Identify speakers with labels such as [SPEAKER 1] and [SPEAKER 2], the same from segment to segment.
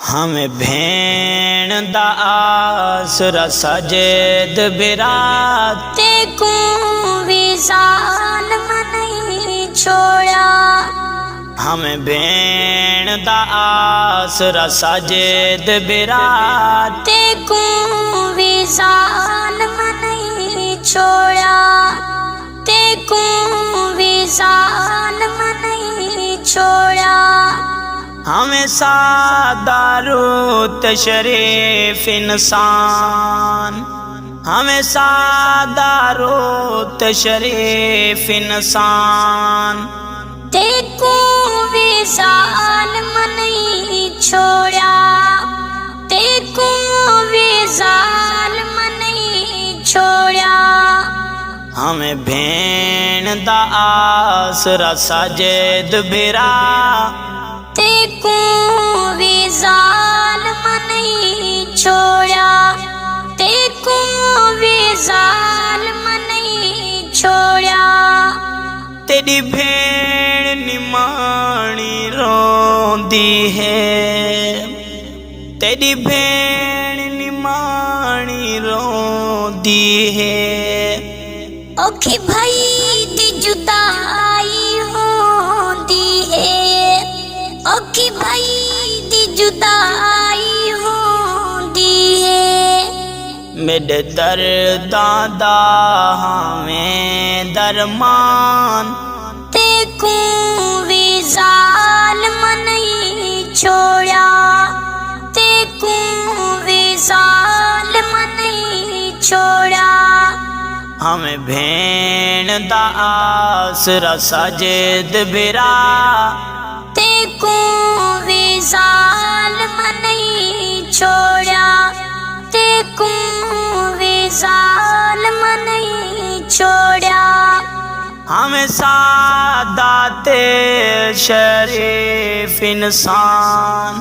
[SPEAKER 1] हमें भेण दा आसरा सजेद बिरात
[SPEAKER 2] ते को विशाल नहीं छोड़ा।
[SPEAKER 1] हमें भेण दा आसरा सजेद बिरात
[SPEAKER 2] ते को विशाल नहीं छोड़ा। ते को विशाल नहीं छोड़ा।
[SPEAKER 1] हमें सादा रूत शरीफ इंसान, हमें सादा रूत शरीफ इंसान
[SPEAKER 2] ते को विशाल नहीं छोड़ा। ते को विशाल नहीं छोड़ा।
[SPEAKER 1] हमें भेण दा आसरा सजेद बिरा
[SPEAKER 2] ते को विशाल नहीं छोड़ा। ते को विशाल नहीं छोड़ा।
[SPEAKER 1] तेरी भेण निमाणी रोंदी है, तेरी भेण निमाणी रोंदी है।
[SPEAKER 2] ओखी भाई दी जुदाई होंदी है। ओखी भाई दी जुदाई होंदी है।
[SPEAKER 1] मेरे दर्दां दा हमें दरमान
[SPEAKER 2] ते को विशाल नहीं छोड़ा। ते को विशाल नहीं छोड़ा।
[SPEAKER 1] हमें भेण दा आसरा सजेद बिरा
[SPEAKER 2] ते को विशाल नहीं छोड़ा। ते को विशाल नहीं छोड़ा।
[SPEAKER 1] हमें सादाते शरीफ इंसान,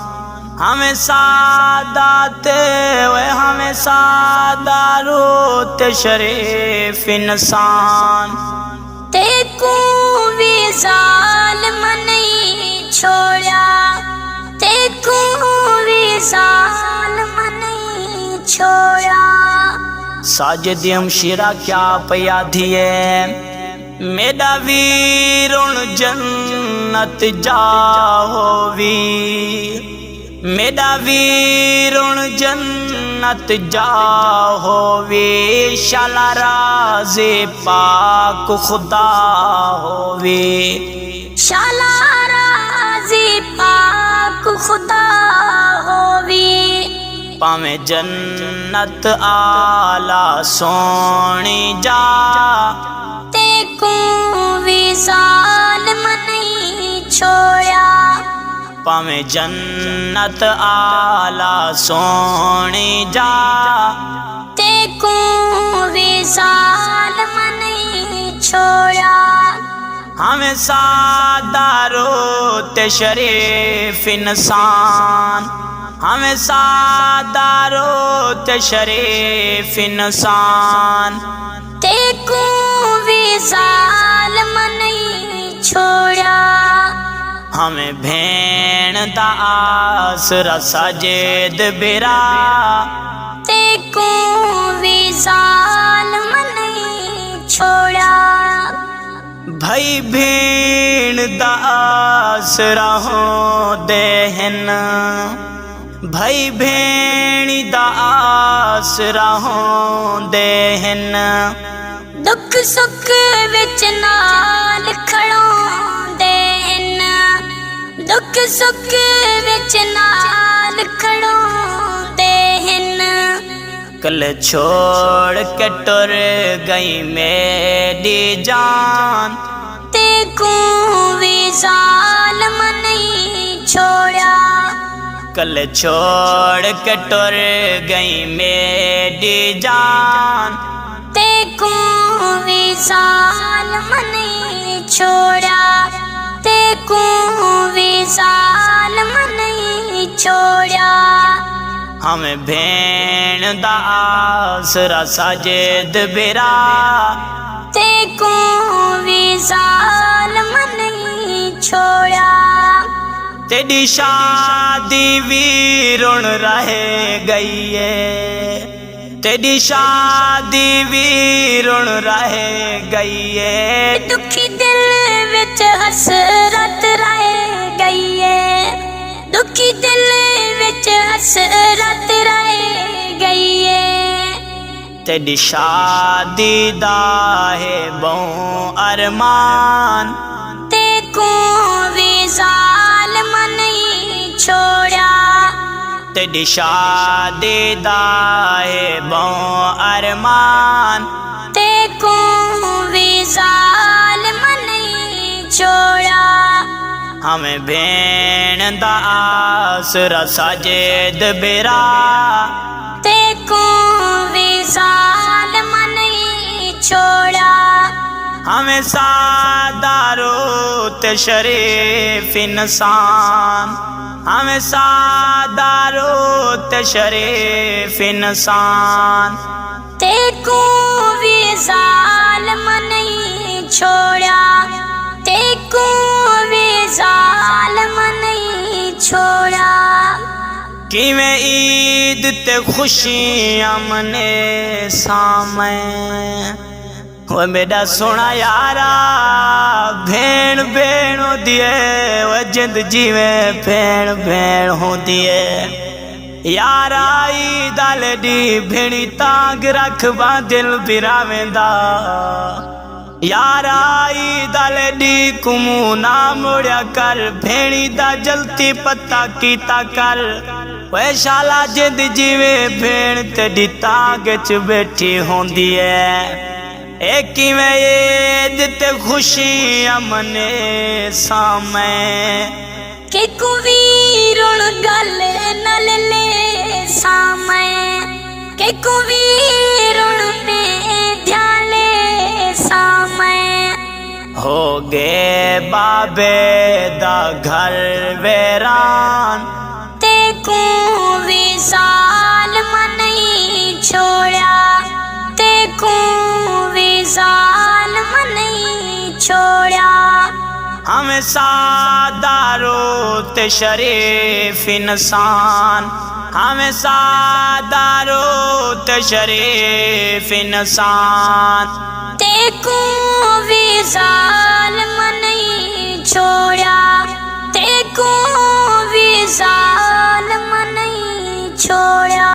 [SPEAKER 1] हमें सादाते वे हमें सादा रूत शरीफ इंसान
[SPEAKER 2] ते को विशाल नहीं छोड़ा। ते को विशाल नहीं छोड़ा।
[SPEAKER 1] साजिदियम शिरा क्या पया दिए मेरा वीरुण जन्नत जाहोवी, मेरा वीरुण जन्नत जाहोवी। शाला राज़े पाक खुदा होवी,
[SPEAKER 2] शाला राज़े पाक खुदा होवी।
[SPEAKER 1] पावे जन्नत आला सोनी जा
[SPEAKER 2] ते को विशाल नहीं छोड़ा।
[SPEAKER 1] पावे जन्नत आला सोनी जा
[SPEAKER 2] ते को विशाल नहीं छोड़ा।
[SPEAKER 1] हमें सादा रूत शरीफ इंसान, हमें सादा रूत शरीफ इंसान
[SPEAKER 2] ते को विशाल नहीं छोड़ा।
[SPEAKER 1] हमें भेण दा आसरा सजेद बिरा
[SPEAKER 2] ते को विशाल नहीं छोड़ा।
[SPEAKER 1] भाई भेण दा आसरा हो देहन, भाई भेणी दा आसरा हो देहन।
[SPEAKER 2] दुख सुख विच नाल खड़ोंदे हन। दुख सुख विच नाल खड़ोंदे हन।
[SPEAKER 1] कल छोड़ के टुर गई मेरी जान
[SPEAKER 2] ते को विशाल नहीं छोड़ा।
[SPEAKER 1] कल छोड़ के टुर गई मेरी जान
[SPEAKER 2] ते को विशाल नहीं छोड़ा। ते को विशाल नहीं छोड़ा।
[SPEAKER 1] हमें भेण दा आसरा सजेद बिरा
[SPEAKER 2] ते को विशाल नहीं छोड़ा।
[SPEAKER 1] तेरी शादी भी रुण रह गई है, तेरी शादी भी रुण रह गई है।
[SPEAKER 2] दुखी दिल विच हसरत रह गई है, दुखी दिल विच हसरत रह गई है।
[SPEAKER 1] तेरी शादी दा है बहु अरमान,
[SPEAKER 2] तेको भी जालिम नहीं छोड़ा,
[SPEAKER 1] तेरी शादी दा है बहु अरमान,
[SPEAKER 2] तेको भी जालिम नहीं छोड़ा।
[SPEAKER 1] हमें भेण दा आसरा साजिद बिरा,
[SPEAKER 2] तेको भी जालिम नहीं छोड़ा।
[SPEAKER 1] हमें सादारो ते शरीफ इंसान, हमें सादारो ते शरीफ इंसान।
[SPEAKER 2] तेको भी जालिम नहीं छोड़ा, तेको भी जालिम नहीं छोड़ा।
[SPEAKER 1] किवें ईद ते खुशियां मने सामे, वो मेरा सोना यारा भेण भेण होती है, वो जिंद जीवें भेण भेण होती है। यारा ईद आलेडी भेणी तांग रखबा दिल बिरावेंदा, यारा ईद आलेडी कुमू ना मुड़िया कर, भेणी दा जलती पत्ता कीता कर। वे शाला जिंद जीवे भेण तेरी तांग च बैठी होंदी है। ए किवें ईद ते खुशियां मने सामे,
[SPEAKER 2] के कुवीरुण गल नल ले सामे, के कुवीरुण में ध्याले सामे।
[SPEAKER 1] हो गए बाबे दा घर वेरान,
[SPEAKER 2] तेको भी जालिम नहीं छोड़ा, तेको भी जालिम नहीं छोड़ा।
[SPEAKER 1] हमें सादारो ते शरीफ इंसान, हमें सादारो ते शरीफ इंसान।
[SPEAKER 2] तेको भी जालिम नहीं छोड़ा, तेको भी जालिम नहीं छोड़ा।